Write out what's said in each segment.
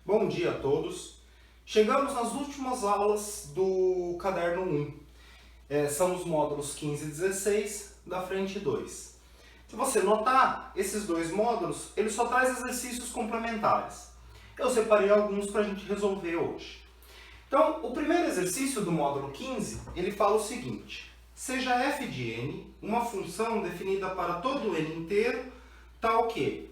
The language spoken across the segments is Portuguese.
Bom dia a todos. Chegamos nas últimas aulas do caderno 1. São os módulos 15 e 16 da frente 2. Se você notar, esses dois módulos, ele só traz exercícios complementares. Eu separei alguns para a gente resolver hoje. Então, o primeiro exercício do módulo 15, ele fala o seguinte: seja f de n uma função definida para todo n inteiro, tal que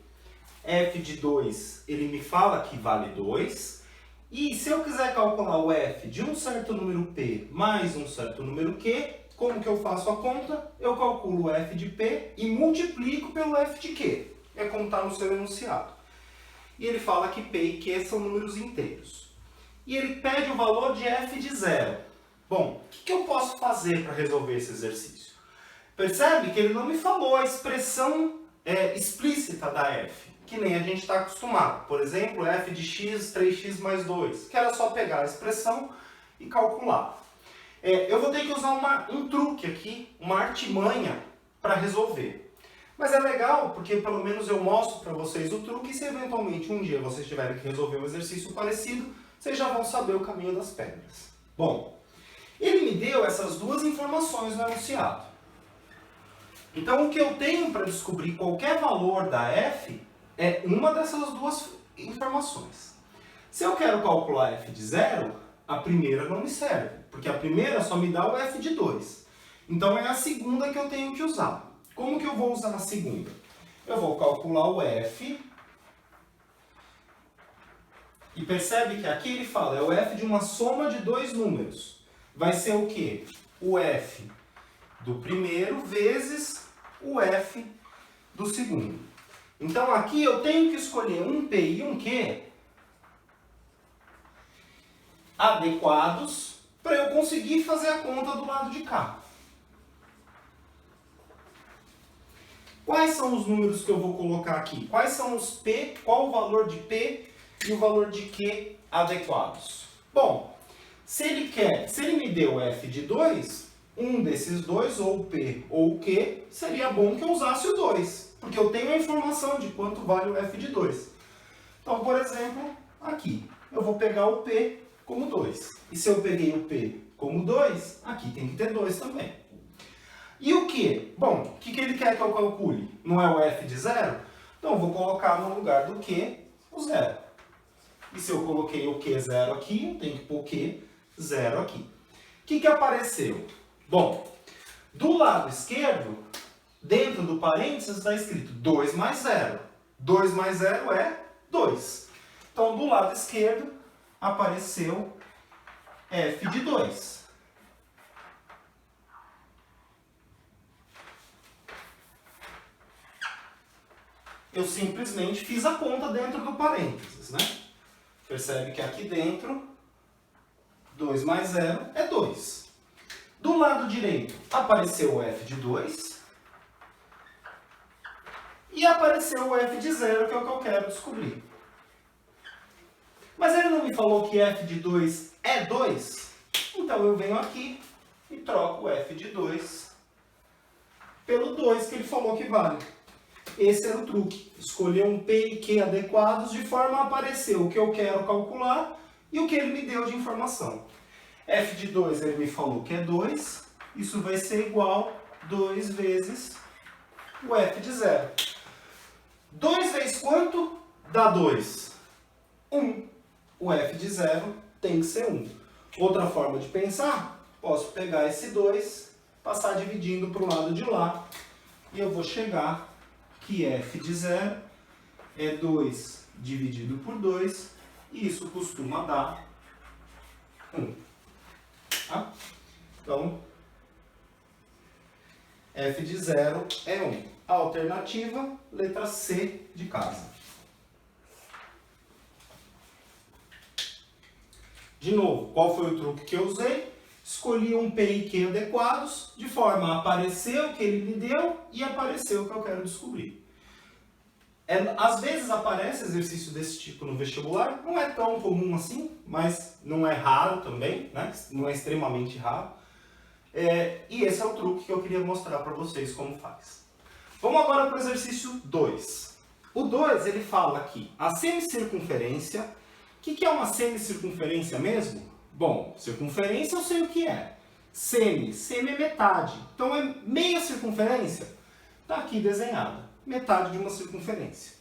f de 2, ele me fala que vale 2, e se eu quiser calcular o f de um certo número p mais um certo número q, como que eu faço a conta? Eu calculo o f de p e multiplico pelo f de q. É como está no seu enunciado. E ele fala que p e q são números inteiros. E ele pede o valor de f de 0. Bom, o que eu posso fazer para resolver esse exercício? Percebe que ele não me falou a expressão explícita da f, que nem a gente está acostumado. Por exemplo, f de x, 3x mais 2, que era só pegar a expressão e calcular. Eu vou ter que usar um truque aqui, uma artimanha para resolver. Mas é legal, porque pelo menos eu mostro para vocês o truque, e se eventualmente um dia vocês tiverem que resolver um exercício parecido, vocês já vão saber o caminho das pedras. Bom, ele me deu essas duas informações no enunciado. Então, o que eu tenho para descobrir qualquer valor da f é uma dessas duas informações. Se eu quero calcular f de 0, a primeira não me serve, porque a primeira só me dá o f de 2. Então, é a segunda que eu tenho que usar. Como que eu vou usar a segunda? Eu vou calcular o f. E percebe que aqui ele fala, é o f de uma soma de dois números. Vai ser o quê? O f do primeiro vezes o f do segundo. Então aqui eu tenho que escolher um p e um q adequados para eu conseguir fazer a conta do lado de cá. Quais são os números que eu vou colocar aqui? Quais são os p, qual o valor de p e o valor de q adequados? Bom, se ele me deu f de 2, um desses dois, ou o p ou o q, seria bom que eu usasse o 2, porque eu tenho a informação de quanto vale o f de 2. Então, por exemplo, aqui, eu vou pegar o p como 2. E se eu peguei o p como 2, aqui tem que ter 2 também. E o q? Bom, o que ele quer que eu calcule? Não é o f de 0? Então, eu vou colocar no lugar do q o 0. E se eu coloquei o q 0 aqui, eu tenho que pôr o q 0 aqui. O que apareceu? Bom, do lado esquerdo, dentro do parênteses está escrito 2 mais 0. 2 mais 0 é 2. Então, do lado esquerdo, apareceu f de 2. Eu simplesmente fiz a conta dentro do parênteses, né? Percebe que aqui dentro, 2 mais 0 é 2. Do lado direito, apareceu o f de 2. E apareceu o f de 0, que é o que eu quero descobrir. Mas ele não me falou que f de 2 é 2? Então eu venho aqui e troco o f de 2 pelo 2 que ele falou que vale. Esse era o truque. Escolher um p e q adequados de forma a aparecer o que eu quero calcular e o que ele me deu de informação. f de 2 ele me falou que é 2. Isso vai ser igual a 2 vezes o f de 0. 2 vezes quanto? Dá 2. 1. O f de 0 tem que ser 1. Outra forma de pensar, posso pegar esse 2, passar dividindo para o lado de lá, e eu vou chegar que f de 0 é 2 dividido por 2, e isso costuma dar 1. Tá? Então, f de 0 é 1. A alternativa, letra C de casa. De novo, qual foi o truque que eu usei? Escolhi um p e q adequados, de forma a aparecer o que ele me deu e aparecer o que eu quero descobrir. Às vezes aparece exercício desse tipo no vestibular, não é tão comum assim, mas não é raro também, né? Não é extremamente raro. E esse é o truque que eu queria mostrar para vocês como faz. Vamos agora para o exercício 2. O 2 ele fala que a semicircunferência que é uma semicircunferência mesmo? Bom, circunferência eu sei o que é. Semi é metade. Então é meia circunferência. Está aqui desenhada. Metade de uma circunferência.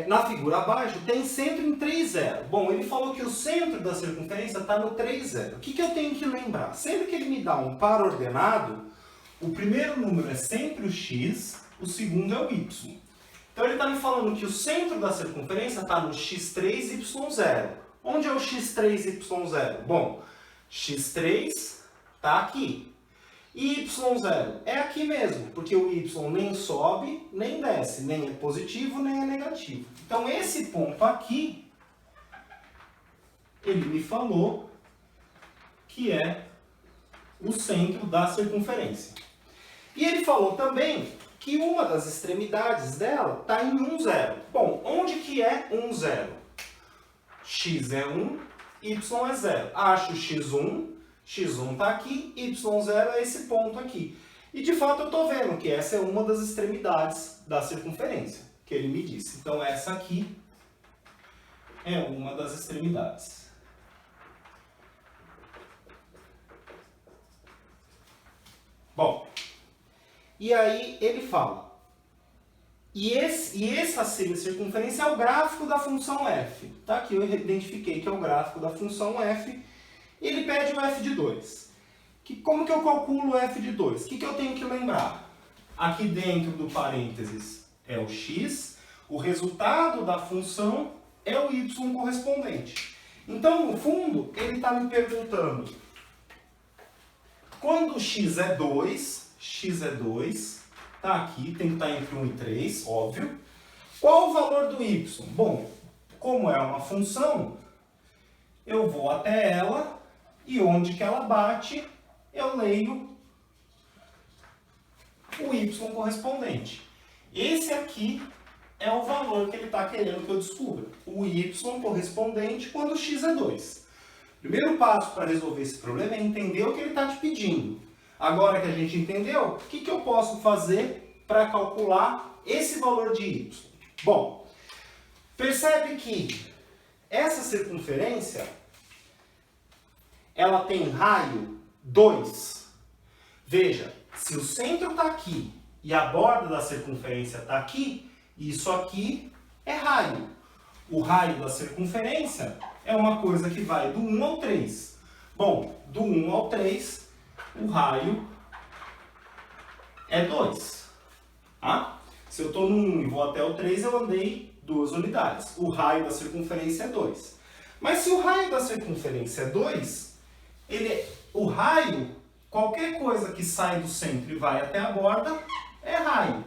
Na figura abaixo tem centro em 3, 0. Bom, ele falou que o centro da circunferência está no 3, 0. O que eu tenho que lembrar? Sempre que ele me dá um par ordenado, o primeiro número é sempre o x, o segundo é o y. Então ele está me falando que o centro da circunferência está no x3, y0. Onde é o x3, y0? Bom, x3 está aqui. E y0 é aqui mesmo, porque o y nem sobe, nem desce, nem é positivo, nem é negativo. Então esse ponto aqui, ele me falou que é o centro da circunferência. E ele falou também que uma das extremidades dela está em 1, 0. Bom, onde que é 1, 0? X é 1, y é 0. Acho x1, x1 está aqui, y0 é esse ponto aqui. E de fato eu estou vendo que essa é uma das extremidades da circunferência, que ele me disse. Então essa aqui é uma das extremidades. Bom, e aí ele fala, e essa semicircunferência é o gráfico da função f. Tá? Aqui eu identifiquei que é o gráfico da função f. Ele pede o f de 2. Como que eu calculo o f de 2? O que eu tenho que lembrar? Aqui dentro do parênteses é o x, o resultado da função é o y correspondente. Então, no fundo, ele está me perguntando, quando x é 2, tá aqui, tem que estar entre 1 e 3, óbvio. Qual o valor do y? Bom, como é uma função, eu vou até ela e onde que ela bate, eu leio o y correspondente. Esse aqui é o valor que ele está querendo que eu descubra. O y correspondente quando x é 2. Primeiro passo para resolver esse problema é entender o que ele está te pedindo. Agora que a gente entendeu, o que eu posso fazer para calcular esse valor de y? Bom, percebe que essa circunferência, ela tem raio 2. Veja, se o centro está aqui e a borda da circunferência está aqui, isso aqui é raio. O raio da circunferência é uma coisa que vai do 1 ao 3. Bom, do 1 ao 3, o raio é 2. Tá? Se eu estou no 1 e vou até o 3, eu andei 2 unidades. O raio da circunferência é 2. Mas se o raio da circunferência é 2, o raio, qualquer coisa que sai do centro e vai até a borda, é raio.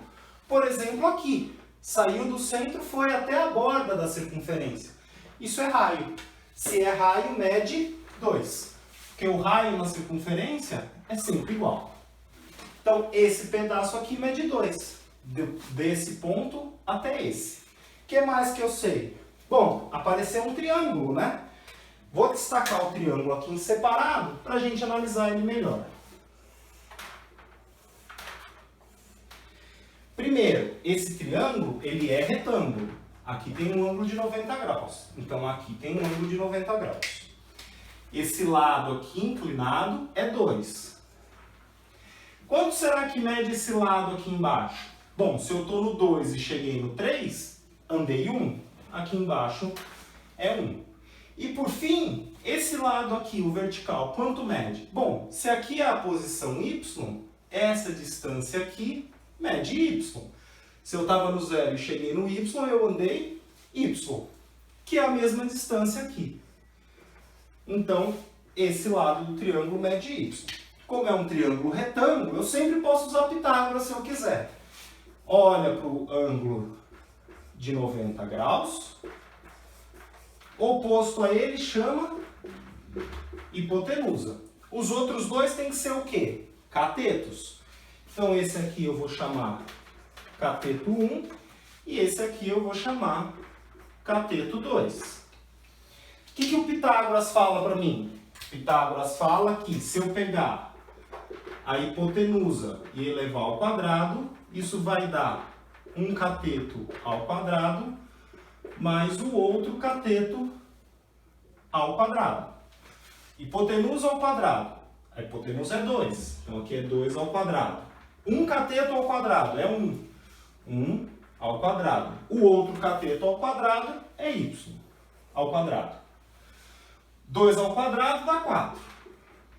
Por exemplo, aqui, saiu do centro, foi até a borda da circunferência. Isso é raio. Se é raio, mede 2. Porque o raio na circunferência é sempre igual. Então, esse pedaço aqui mede 2. Desse ponto até esse. O que mais que eu sei? Bom, apareceu um triângulo, né? Vou destacar o triângulo aqui em separado para a gente analisar ele melhor. Primeiro, esse triângulo, ele é retângulo. Aqui tem um ângulo de 90 graus. Então, aqui tem um ângulo de 90 graus. Esse lado aqui inclinado é 2. Quanto será que mede esse lado aqui embaixo? Bom, se eu estou no 2 e cheguei no 3, andei 1. Aqui embaixo é 1. E por fim, esse lado aqui, o vertical, quanto mede? Bom, se aqui é a posição y, essa distância aqui mede y. Se eu estava no 0 e cheguei no y, eu andei y, que é a mesma distância aqui. Então, esse lado do triângulo mede y. Como é um triângulo retângulo, eu sempre posso usar Pitágoras se eu quiser. Olha para o ângulo de 90 graus. Oposto a ele chama hipotenusa. Os outros dois têm que ser o quê? Catetos. Então esse aqui eu vou chamar cateto 1 e esse aqui eu vou chamar cateto 2. O que o Pitágoras fala para mim? Pitágoras fala que se eu pegar a hipotenusa e elevar ao quadrado, isso vai dar um cateto ao quadrado mais o outro cateto ao quadrado. Hipotenusa ao quadrado. A hipotenusa é 2. Então aqui é 2 ao quadrado. 1 cateto ao quadrado é 1. 1 ao quadrado. O outro cateto ao quadrado é y ao quadrado. 2 ao quadrado dá 4.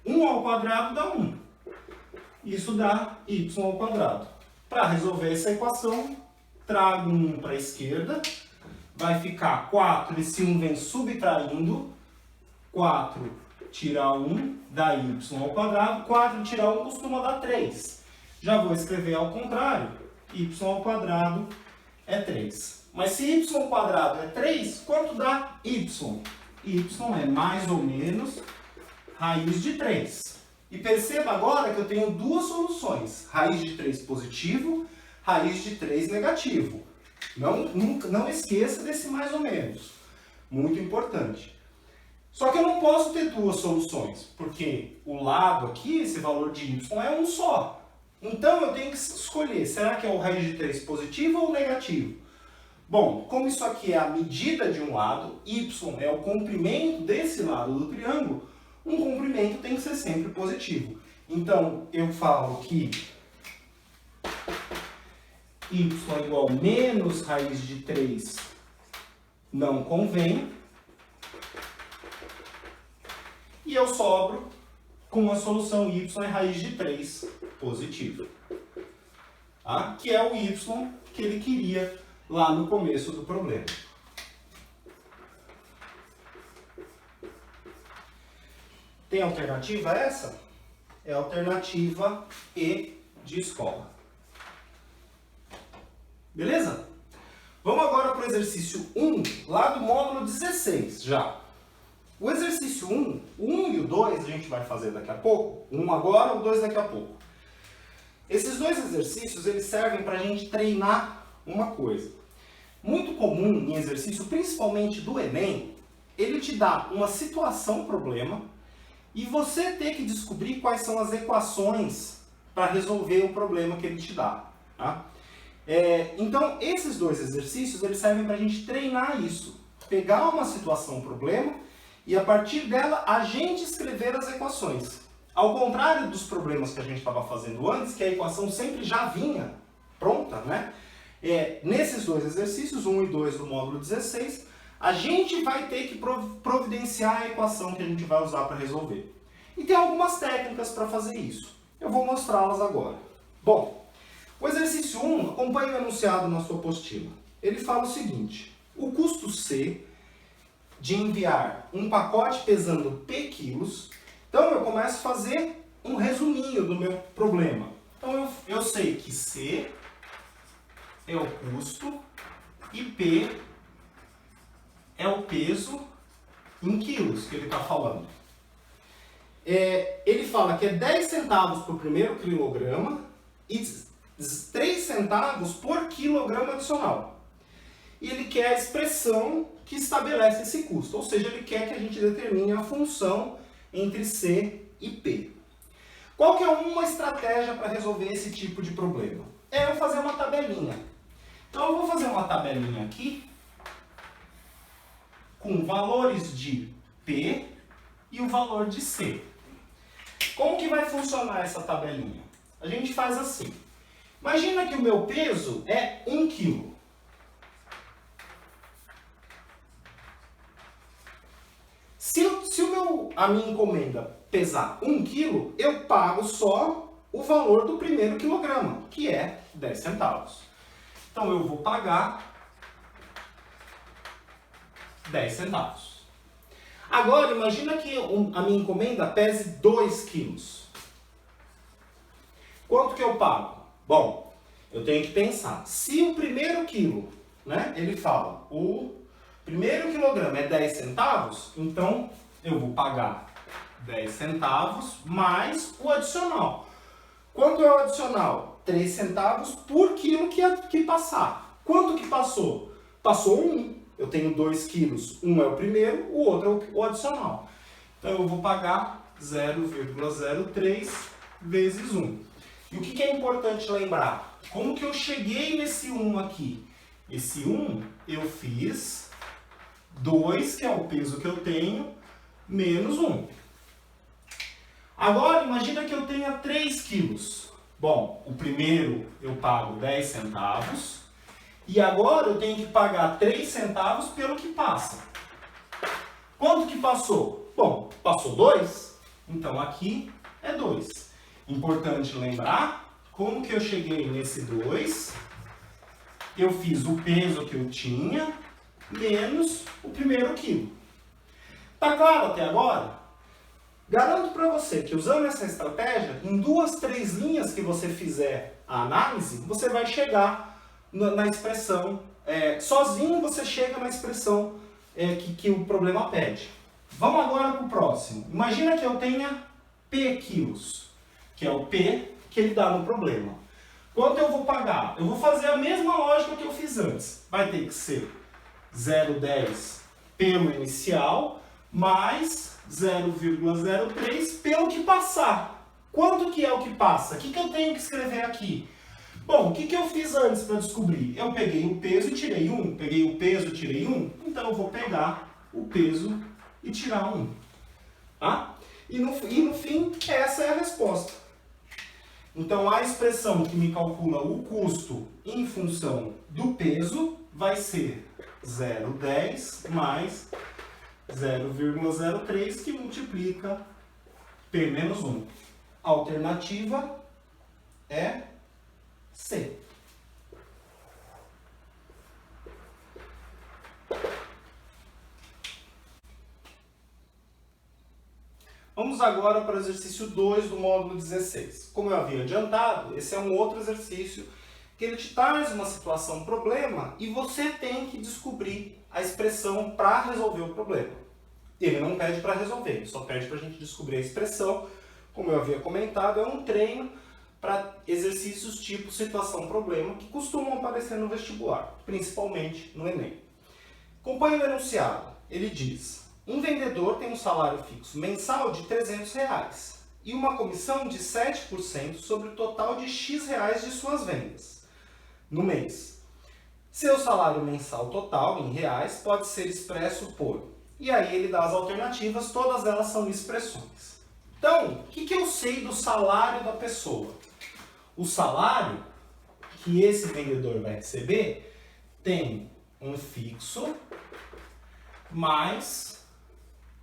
1 ao quadrado dá 1. Isso dá y ao quadrado. Para resolver essa equação, trago 1 para a esquerda. Vai ficar 4, esse 1 vem subtraindo. 4 tirar 1 dá y ao quadrado. 4 tirar 1 costuma dar 3. Já vou escrever ao contrário. Y ao quadrado é 3. Mas se y ao quadrado é 3, quanto dá y? Y é mais ou menos raiz de 3. E perceba agora que eu tenho duas soluções. Raiz de 3 positivo, raiz de 3 negativo. Não esqueça desse mais ou menos. Muito importante. Só que eu não posso ter duas soluções, porque o lado aqui, esse valor de y, é um só. Então eu tenho que escolher, será que é o raiz de 3 positivo ou negativo? Bom, como isso aqui é a medida de um lado, y é o comprimento desse lado do triângulo, um comprimento tem que ser sempre positivo. Então eu falo que y é igual a menos raiz de 3 não convém. E eu sobro com a solução y é raiz de 3 positivo. Tá? Que é o y que ele queria lá no começo do problema. Tem alternativa a essa? É a alternativa E de escola. Beleza? Vamos agora para o exercício 1, lá do módulo 16 já. O exercício 1, o 1 e o 2 a gente vai fazer daqui a pouco. O 1 agora, o 2 daqui a pouco. Esses dois exercícios, eles servem para a gente treinar uma coisa. Muito comum em exercício, principalmente do Enem, ele te dá uma situação problema e você ter que descobrir quais são as equações para resolver o problema que ele te dá. Tá? Então, esses dois exercícios, eles servem para a gente treinar isso. Pegar uma situação problema e a partir dela a gente escrever as equações. Ao contrário dos problemas que a gente estava fazendo antes, que a equação sempre já vinha pronta, né? Nesses dois exercícios, 1 e 2 do módulo 16, a gente vai ter que providenciar a equação que a gente vai usar para resolver. E tem algumas técnicas para fazer isso. Eu vou mostrá-las agora. Bom, o exercício 1, acompanhe o enunciado na sua apostila. Ele fala o seguinte: o custo C de enviar um pacote pesando P quilos. Então eu começo a fazer um resuminho do meu problema. Então eu sei que C é o custo e P é o peso em quilos que ele está falando. Ele fala que é 10 centavos por primeiro quilograma e 3 centavos por quilograma adicional. E ele quer a expressão que estabelece esse custo, ou seja, ele quer que a gente determine a função entre C e P. Qual que é uma estratégia para resolver esse tipo de problema? É eu fazer uma tabelinha. Então eu vou fazer uma tabelinha aqui com valores de P e o valor de C. Como que vai funcionar essa tabelinha? A gente faz assim. Imagina que o meu peso é 1 kg. Se a minha encomenda pesar 1 kg, eu pago só o valor do primeiro quilograma, que é 10 centavos. Então eu vou pagar 10 centavos. Agora imagina que a minha encomenda pese 2 quilos. Quanto que eu pago? Bom, eu tenho que pensar. Se o primeiro quilo, né, ele fala, o primeiro quilograma é 10 centavos, então eu vou pagar 10 centavos mais o adicional. Quanto é o adicional? 3 centavos por quilo que passar. Quanto que passou? Passou 1. Eu tenho 2 quilos. Um é o primeiro, o outro é o adicional. Então eu vou pagar 0,03 vezes 1. E o que é importante lembrar? Como que eu cheguei nesse 1 aqui? Esse 1 eu fiz 2, que é o peso que eu tenho, menos 1. Agora, imagina que eu tenha 3 quilos. Bom, o primeiro eu pago 10 centavos. E agora eu tenho que pagar 3 centavos pelo que passa. Quanto que passou? Bom, passou 2. Então aqui é 2. Importante lembrar como que eu cheguei nesse 2. Eu fiz o peso que eu tinha menos o primeiro quilo. Tá claro até agora? Garanto para você que usando essa estratégia, em 2, 3 linhas que você fizer a análise, você vai chegar na expressão, sozinho você chega na expressão que o problema pede. Vamos agora para o próximo. Imagina que eu tenha P quilos, que é o P que ele dá no problema. Quanto eu vou pagar? Eu vou fazer a mesma lógica que eu fiz antes. Vai ter que ser 0,10 pelo inicial, mais 0,03 pelo que passar. Quanto que é o que passa? O que eu tenho que escrever aqui? Bom, o que eu fiz antes para descobrir? Eu peguei o peso e tirei 1. Peguei o peso e tirei 1. Então eu vou pegar o peso e tirar 1. Tá? E no fim, essa é a resposta. Então a expressão que me calcula o custo em função do peso vai ser 0,10 mais 0,03 que multiplica P menos 1. A alternativa é C. Vamos agora para o exercício 2 do módulo 16. Como eu havia adiantado, esse é um outro exercício que ele te traz uma situação problema e você tem que descobrir a expressão para resolver o problema. Ele não pede para resolver, ele só pede para a gente descobrir a expressão. Como eu havia comentado, é um treino para exercícios tipo situação-problema que costumam aparecer no vestibular, principalmente no Enem. Acompanhe o enunciado. Ele diz: um vendedor tem um salário fixo mensal de R$300 e uma comissão de 7% sobre o total de X reais de suas vendas no mês. Seu salário mensal total, em reais, pode ser expresso por... E aí ele dá as alternativas, todas elas são expressões. Então, o que eu sei do salário da pessoa? O salário que esse vendedor vai receber tem um fixo mais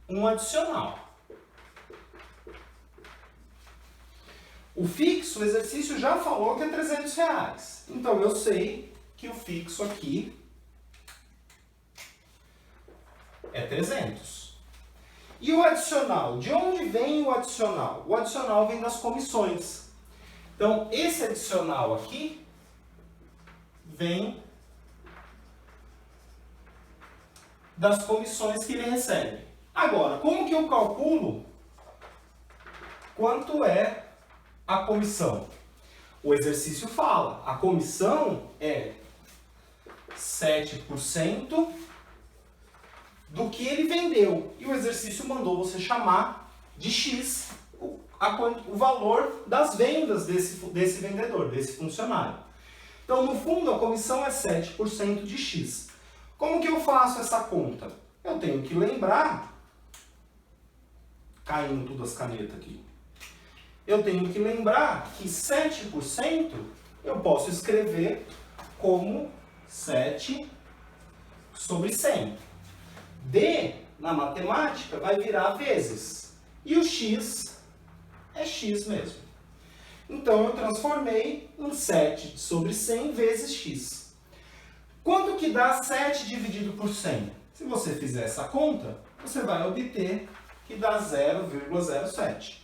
um adicional. O fixo, o exercício já falou que é R$300. Então eu sei que o fixo aqui é 300. E o adicional? De onde vem o adicional? O adicional vem das comissões. Então esse adicional aqui vem das comissões que ele recebe. Agora, como que eu calculo quanto é a comissão? O exercício fala, a comissão é 7% do que ele vendeu. E o exercício mandou você chamar de X o valor das vendas desse vendedor, desse funcionário. Então, no fundo, a comissão é 7% de X. Como que eu faço essa conta? Eu tenho que lembrar... Caindo tudo as canetas aqui. Eu tenho que lembrar que 7% eu posso escrever como 7 sobre 100. D, na matemática, vai virar vezes. E o X é X mesmo. Então, eu transformei em 7 sobre 100 vezes X. Quanto que dá 7 dividido por 100? Se você fizer essa conta, você vai obter que dá 0,07.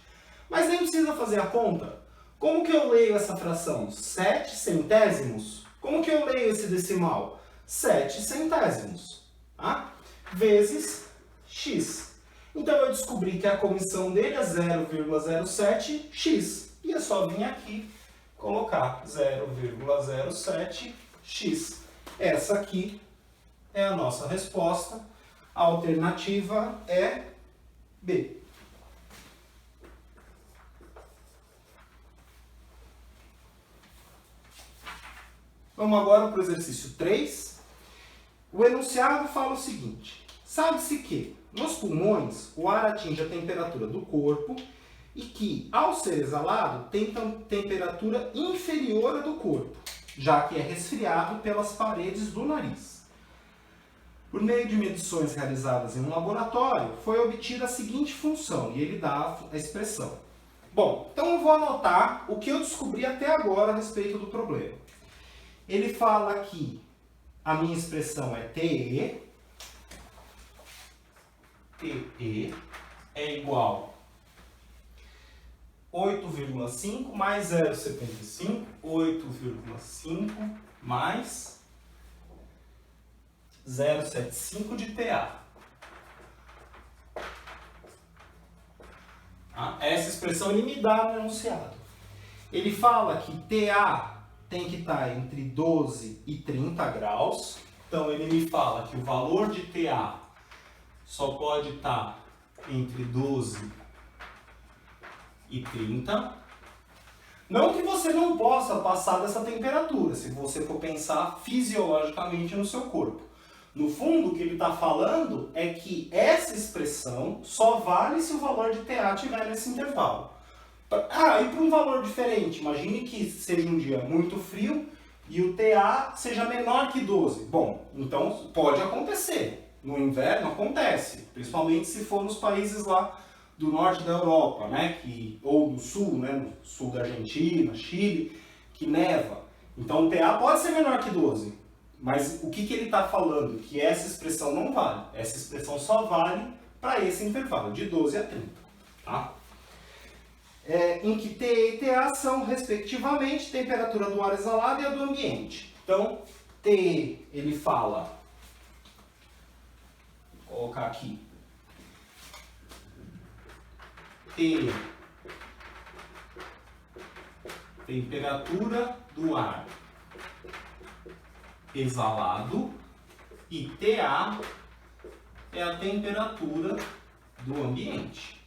Mas nem precisa fazer a conta. Como que eu leio essa fração? 7 centésimos? Como que eu leio esse decimal? 7 centésimos. Tá? Vezes X. Então eu descobri que a comissão dele é 0,07x. E é só vir aqui colocar 0,07x. Essa aqui é a nossa resposta. A alternativa é B. Vamos agora para o exercício 3. O enunciado fala o seguinte: Sabe-se que nos pulmões o ar atinge a temperatura do corpo e que, ao ser exalado, tem temperatura inferior à do corpo, já que é resfriado pelas paredes do nariz. Por meio de medições realizadas em um laboratório, foi obtida a seguinte função, e ele dá a expressão. Bom, então eu vou anotar o que eu descobri até agora a respeito do problema. Ele fala que a minha expressão é TE é igual a 8,5 mais 0,75, 8,5 mais 0,75 de TA. Essa expressão ele me dá no enunciado. Ele fala que TA tem que estar entre 12 e 30 graus. Então ele me fala que o valor de TA só pode estar entre 12 e 30. Não que você não possa passar dessa temperatura, se você for pensar fisiologicamente no seu corpo. No fundo, o que ele está falando é que essa expressão só vale se o valor de TA estiver nesse intervalo. E para um valor diferente, imagine que seja um dia muito frio e o TA seja menor que 12. Bom, então pode acontecer. No inverno acontece, principalmente se for nos países lá do norte da Europa, né? Ou do sul, né? No sul da Argentina, Chile, que neva. Então o TA pode ser menor que 12. Mas o que ele está falando? Que essa expressão não vale. Essa expressão só vale para esse intervalo, de 12 a 30. Tá? Em que TE e TA são, respectivamente, temperatura do ar exalado e a do ambiente. Então, TE, ele fala... Vou colocar aqui. TE, temperatura do ar exalado, e TA é a temperatura do ambiente.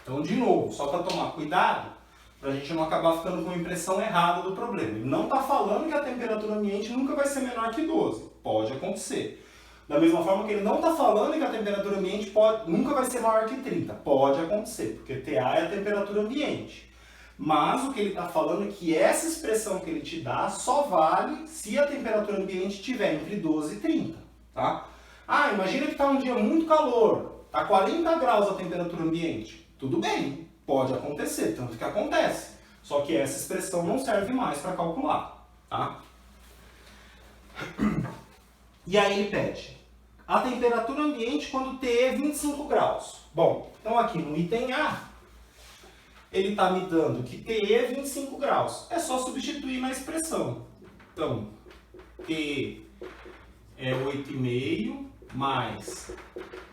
Então, de novo, só para tomar cuidado, para a gente não acabar ficando com a impressão errada do problema. Ele não está falando que a temperatura ambiente nunca vai ser menor que 12. Pode acontecer. Da mesma forma que ele não está falando que a temperatura ambiente nunca vai ser maior que 30. Pode acontecer, porque TA é a temperatura ambiente. Mas o que ele está falando é que essa expressão que ele te dá só vale se a temperatura ambiente estiver entre 12 e 30. Tá? Imagina que está um dia muito calor, está 40 graus a temperatura ambiente. Tudo bem, pode acontecer, tanto que acontece. Só que essa expressão não serve mais para calcular. Tá? E aí ele pede a temperatura ambiente quando T é 25 graus. Bom, então aqui no item A, ele está me dando que TE é 25 graus. É só substituir na expressão. Então, T é 8,5 mais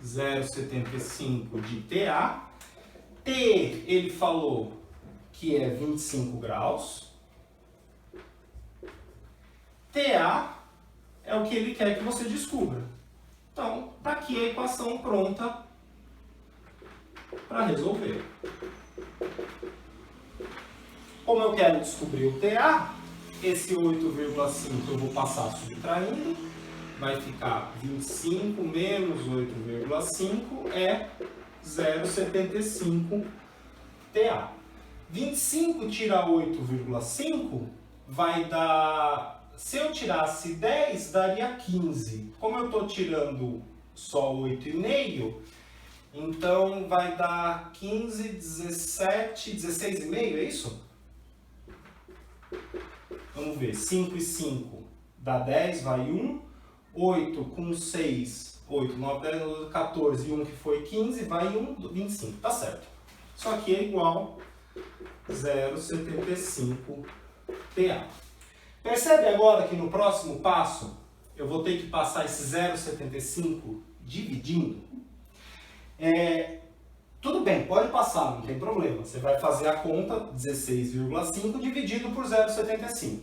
0,75 de TA. T, ele falou que é 25 graus. TA é o que ele quer que você descubra. Então, está aqui a equação pronta para resolver. Como eu quero descobrir o TA, esse 8,5 eu vou passar subtraindo, vai ficar 25 menos 8,5 é 0,75 TA. 25 tirar 8,5 vai dar, se eu tirasse 10, daria 15. Como eu estou tirando só 8,5, então vai dar 15, 17, 16,5, é isso? Vamos ver, 5 e 5 dá 10, vai 1. 8 com 6, 8, 9, 10, 12, 14 e 1 que foi 15, vai 1, 25. Tá certo. Isso aqui é igual a 0,75 TA. Percebe agora que no próximo passo eu vou ter que passar esse 0,75 dividindo? Tudo bem, pode passar, não tem problema. Você vai fazer a conta 16,5 dividido por 0,75.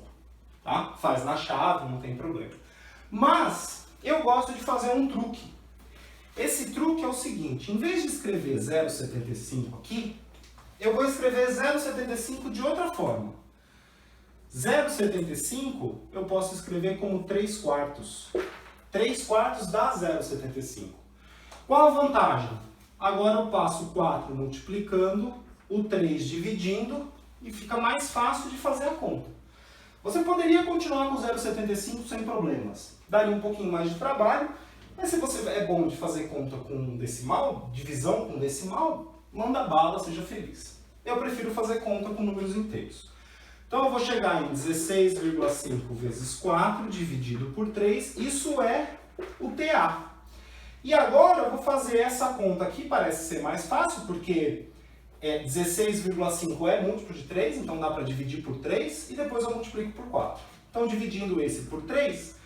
Tá? Faz na chave, não tem problema. Mas eu gosto de fazer um truque. Esse truque é o seguinte, em vez de escrever 0,75 aqui, eu vou escrever 0,75 de outra forma. 0,75 eu posso escrever como 3/4. 3/4 dá 0,75. Qual a vantagem? Agora eu passo o 4 multiplicando, o 3 dividindo e fica mais fácil de fazer a conta. Você poderia continuar com 0,75 sem problemas. Daria um pouquinho mais de trabalho, mas se você é bom de fazer conta com decimal, divisão com decimal, manda bala, seja feliz. Eu prefiro fazer conta com números inteiros. Então eu vou chegar em 16,5 vezes 4 dividido por 3, isso é o TA. E agora eu vou fazer essa conta aqui, parece ser mais fácil, porque 16,5 é múltiplo de 3, então dá para dividir por 3, e depois eu multiplico por 4. Então dividindo esse por 3,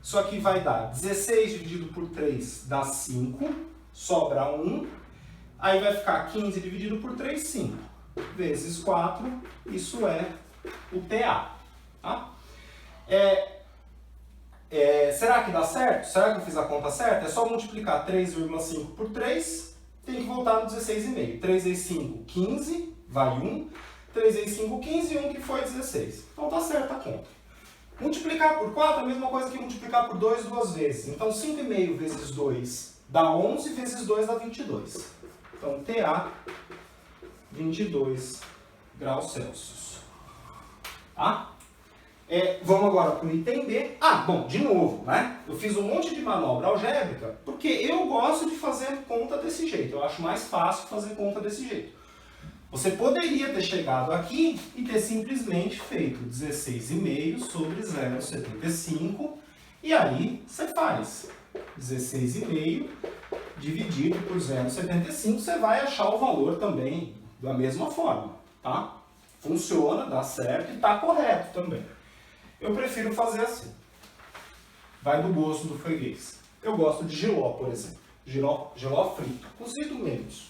isso aqui vai dar 16 dividido por 3 dá 5, sobra 1, aí vai ficar 15 dividido por 3, 5, vezes 4, isso é o TA. Tá? Será que dá certo? Será que eu fiz a conta certa? É só multiplicar 3,5 por 3, tem que voltar no 16,5. 3 vezes 5, 15, vai 1. 3 vezes 5, 15, e 1 que foi 16. Então tá certa a conta. Multiplicar por 4 é a mesma coisa que multiplicar por 2 duas vezes. Então 5,5 vezes 2 dá 11, vezes 2 dá 22. Então TA, 22 graus Celsius. Tá? Vamos agora para o item B. Bom, de novo, né? Eu fiz um monte de manobra algébrica porque eu gosto de fazer conta desse jeito. Eu acho mais fácil fazer conta desse jeito. Você poderia ter chegado aqui e ter simplesmente feito 16,5 sobre 0,75 e aí você faz 16,5 dividido por 0,75, você vai achar o valor também da mesma forma, tá? Funciona, dá certo e está correto também. Eu prefiro fazer assim. Vai do gosto do freguês. Eu gosto de jiló, por exemplo. Jiló frito, cozido menos.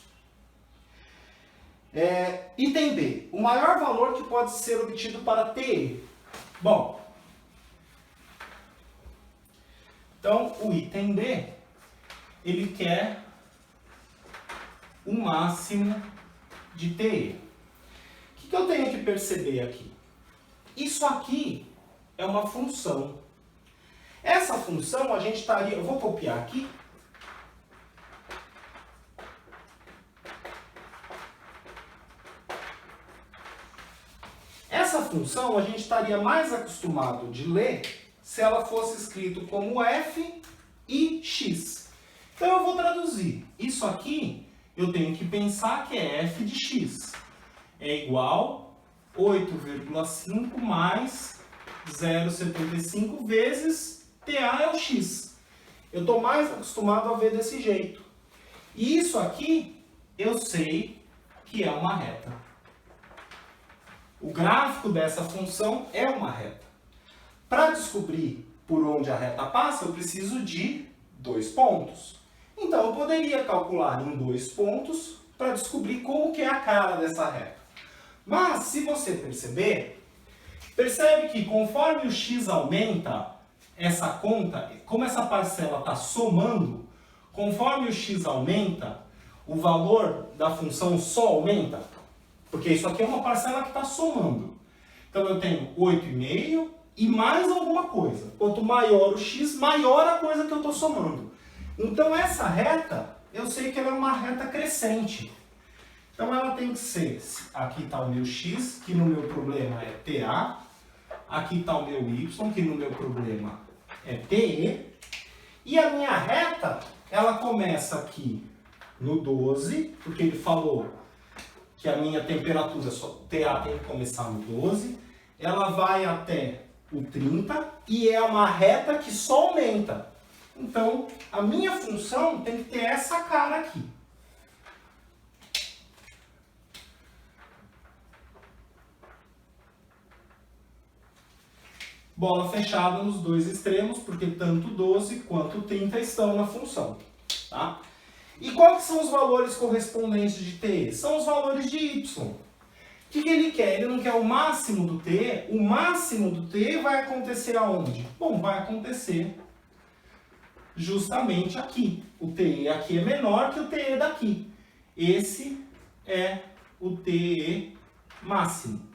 Item B. O maior valor que pode ser obtido para TE. Bom, então o item B, ele quer o máximo de TE. O que eu tenho que perceber aqui? Isso aqui é uma função. Essa função a gente estaria... Eu vou copiar aqui. Essa função a gente estaria mais acostumado de ler se ela fosse escrito como f e x. Então eu vou traduzir. Isso aqui eu tenho que pensar que é f de x. É igual a 8,5 mais 0,75 vezes TA é o x. Eu estou mais acostumado a ver desse jeito. E isso aqui eu sei que é uma reta. O gráfico dessa função é uma reta. Para descobrir por onde a reta passa, eu preciso de 2 pontos. Então eu poderia calcular em 2 pontos para descobrir como que é a cara dessa reta. Mas se você percebe que conforme o x aumenta, essa conta, como essa parcela está somando, conforme o x aumenta, o valor da função só aumenta. Porque isso aqui é uma parcela que está somando. Então eu tenho 8,5 e mais alguma coisa. Quanto maior o x, maior a coisa que eu estou somando. Então essa reta, eu sei que ela é uma reta crescente. Então ela tem que ser, aqui está o meu x, que no meu problema é TA. Aqui está o meu y, que no meu problema é TE. E a minha reta, ela começa aqui no 12, porque ele falou que a minha temperatura, TA tem que começar no 12. Ela vai até o 30 e é uma reta que só aumenta. Então, a minha função tem que ter essa cara aqui. Bola fechada nos dois extremos, porque tanto 12 quanto 30 estão na função. Tá? E quais são os valores correspondentes de TE? São os valores de y. O que ele quer? Ele não quer o máximo do TE. O máximo do TE vai acontecer aonde? Bom, vai acontecer justamente aqui. O TE aqui é menor que o TE daqui. Esse é o TE máximo.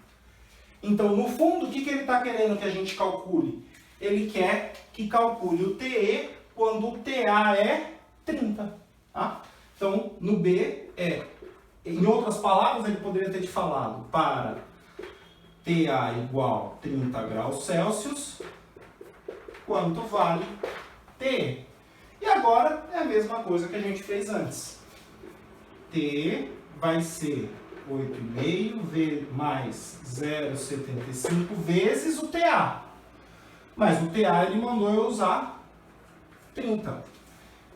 Então, no fundo, o que ele está querendo que a gente calcule? Ele quer que calcule o TE quando o TA é 30. Tá? Então, no B em outras palavras, ele poderia ter te falado para TA igual 30 graus Celsius, quanto vale T. E agora é a mesma coisa que a gente fez antes. T vai ser 8,5 mais 0,75 vezes o TA. Mas o TA ele mandou eu usar 30.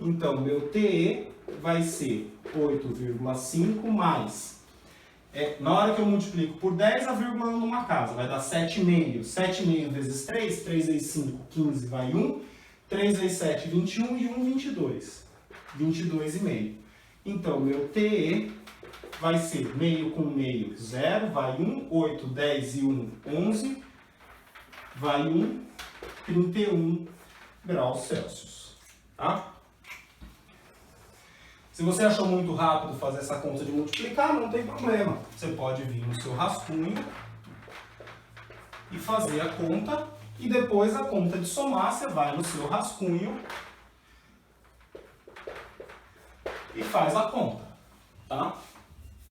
Então, meu TE vai ser 8,5 mais... na hora que eu multiplico por 10, a vírgula anda numa casa. Vai dar 7,5. 7,5 vezes 3, 3 vezes 5, 15, vai 1. 3 vezes 7, 21 e 1, 22. 22,5. Então, meu TE vai ser meio com meio, 0, vai 1. 8, 10 e 1, 11. Vai 1, 31 graus Celsius. Tá? Se você achou muito rápido fazer essa conta de multiplicar, não tem problema. Você pode vir no seu rascunho e fazer a conta. E depois a conta de somar, você vai no seu rascunho e faz a conta. Tá?